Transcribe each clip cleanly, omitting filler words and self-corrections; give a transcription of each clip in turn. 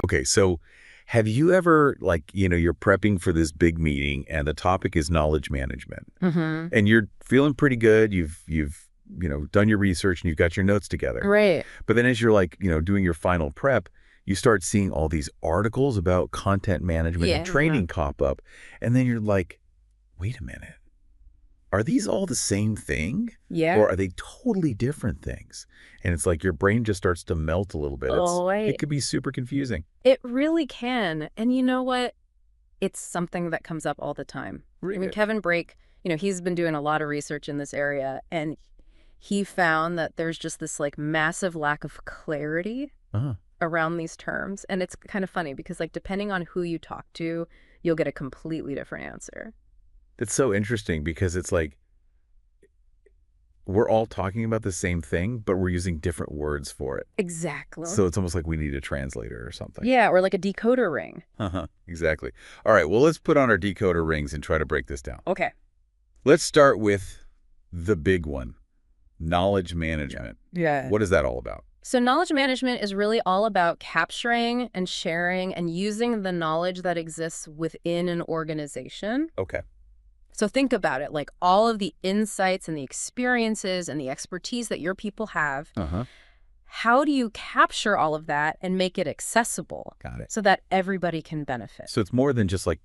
Okay, so have you ever, like, you're prepping for this big meeting and the topic is knowledge management Mm-hmm. and you're feeling pretty good. You've done your research and you've got your notes together. Right. But then as you're like, doing your final prep, you start seeing all these articles about content management and Yeah. training pop up. And then you're like, wait a minute. Are these all the same thing? Yeah. Or are they totally different things? And it's like your brain just starts to melt a little bit. Oh, It wait. could be super confusing. It really can. And you know what? It's something that comes up all the time. I mean, Kevin Brake, he's been doing a lot of research in this area, and he found that there's just this like massive lack of clarity Uh-huh. around these terms. And it's kind of funny because like depending on who you talk to, you'll get a completely different answer. That's so interesting because it's like we're all talking about the same thing, but we're using different words for it. Exactly. So it's almost like we need a translator or something. Yeah, or like a decoder ring. Uh-huh. Exactly. All right, well, let's put on our decoder rings and try to break this down. Okay. Let's start with the big one, knowledge management. Yeah. What is that all about? So knowledge management is really all about capturing and sharing and using the knowledge that exists within an organization. Okay. So think about it, like all of the insights and the experiences and the expertise that your people have. Uh-huh. How do you capture all of that and make it accessible Got it. so that everybody can benefit? So it's more than just like,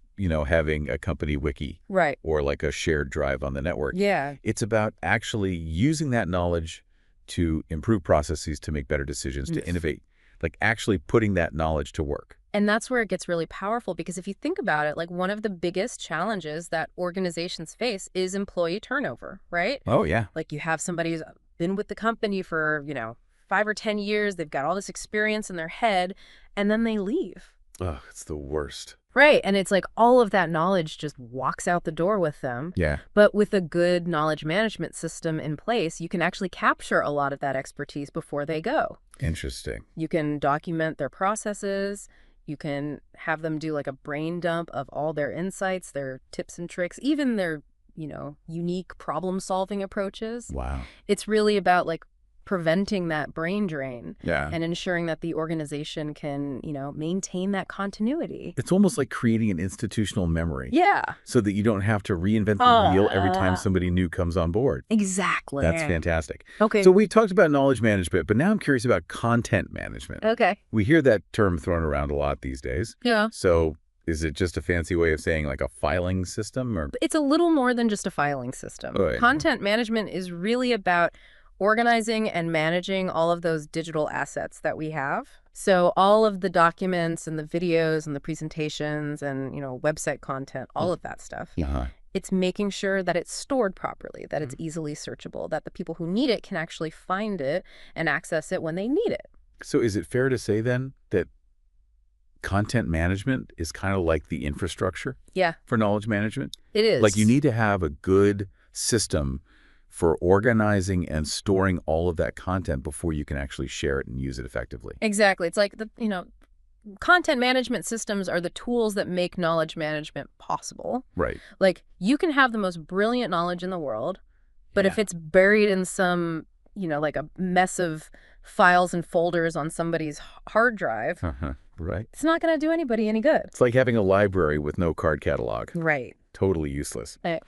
having a company wiki Right. or like a shared drive on the network. Yeah. It's about actually using that knowledge to improve processes, to make better decisions, to Yes. innovate, like actually putting that knowledge to work. And that's where it gets really powerful because if you think about it, like one of the biggest challenges that organizations face is employee turnover, right? Oh, yeah. Like you have somebody who's been with the company for, 5 or 10 years, they've got all this experience in their head, and then they leave. Oh, it's the worst. Right. And it's like all of that knowledge just walks out the door with them. Yeah. But with a good knowledge management system in place, you can actually capture a lot of that expertise before they go. Interesting. You can document their processes. You can have them do like a brain dump of all their insights, their tips and tricks, even their, unique problem-solving approaches. Wow. It's really about like preventing that brain drain Yeah. and ensuring that the organization can, maintain that continuity. It's almost like creating an institutional memory. Yeah. So that you don't have to reinvent the wheel every time somebody new comes on board. Exactly. That's fantastic. Okay. So we've talked about knowledge management, but now I'm curious about content management. Okay. We hear that term thrown around a lot these days. Yeah. So is it just a fancy way of saying like a filing system or? It's a little more than just a filing system. Oh, yeah. Content management is really about organizing and managing all of those digital assets that we have. So all of the documents and the videos and the presentations and, website content, all of that stuff. Uh-huh. It's making sure that it's stored properly, that it's easily searchable, that the people who need it can actually find it and access it when they need it. So is it fair to say then that content management is kind of like the infrastructure Yeah, for knowledge management? it is. Like you need to have a good system for organizing and storing all of that content before you can actually share it and use it effectively. Exactly. It's like content management systems are the tools that make knowledge management possible. Right. Like you can have the most brilliant knowledge in the world, but if Yeah. it's buried in some, like a mess of files and folders on somebody's hard drive, Uh-huh. Right. it's not going to do anybody any good. It's like having a library with no card catalog. Right. Totally useless. Uh,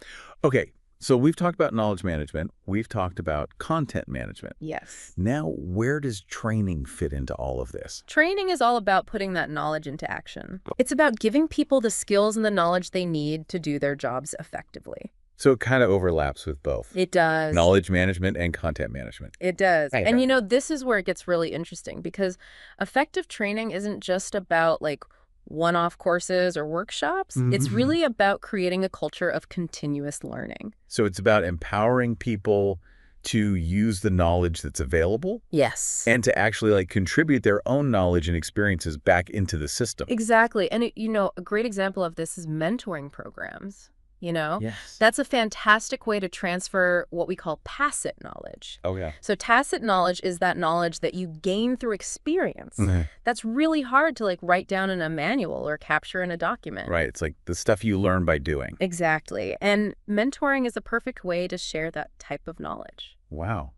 Okay, so we've talked about knowledge management. We've talked about content management. Yes. Now, where does training fit into all of this? Training is all about putting that knowledge into action. It's about giving people the skills and the knowledge they need to do their jobs effectively. So it kind of overlaps with both. It does. Knowledge management and content management. It does. Right. And this is where it gets really interesting because effective training isn't just about like one-off courses or workshops. It's really about creating a culture of continuous learning. So it's about empowering people to use the knowledge that's available Yes. and to actually like contribute their own knowledge and experiences back into the system. Exactly. And, a great example of this is mentoring programs. Yes. That's a fantastic way to transfer what we call tacit knowledge. Oh, yeah. So tacit knowledge is that knowledge that you gain through experience. That's really hard to like write down in a manual or capture in a document. Right. It's like the stuff you learn by doing. Exactly. And mentoring is a perfect way to share that type of knowledge. Wow.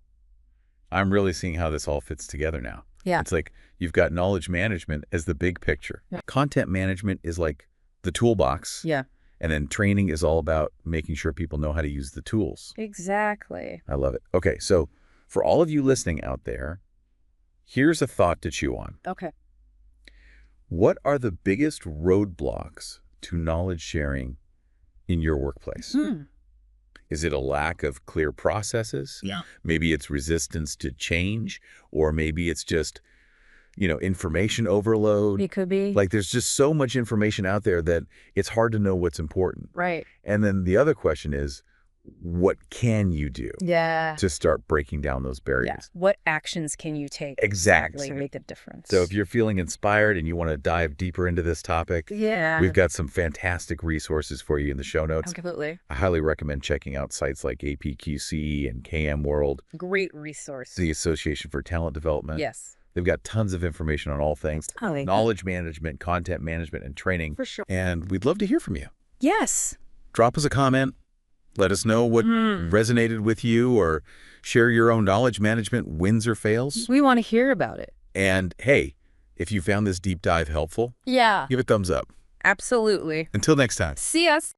I'm really seeing how this all fits together now. Yeah. It's like You've got knowledge management as the big picture. Yeah. Content management is like the toolbox. Yeah. And then training is all about making sure people know how to use the tools. Exactly. I love it. Okay, so for all of you listening out there, here's a thought to chew on. Okay. What are the biggest roadblocks to knowledge sharing in your workplace? Is it a lack of clear processes? Yeah. Maybe it's resistance to change, or maybe it's just, information overload. It could be. Like there's just so much information out there that it's hard to know what's important. Right. And then the other question is, what can you do Yeah. to start breaking down those barriers? Yeah. What actions can you take Exactly. to make a difference? So if you're feeling inspired and you want to dive deeper into this topic, yeah, we've got some fantastic resources for you in the show notes. absolutely I highly recommend checking out sites like APQC and KM World, great resource. the Association for Talent Development. Yes. They've got tons of information on all things Totally. knowledge management, content management, and training. For sure. And we'd love to hear from you. Yes. Drop us a comment. Let us know what resonated with you, or share your own knowledge management wins or fails. We want to hear about it. And hey, if you found this deep dive helpful, Yeah. give it a thumbs up. Absolutely. Until next time. See us.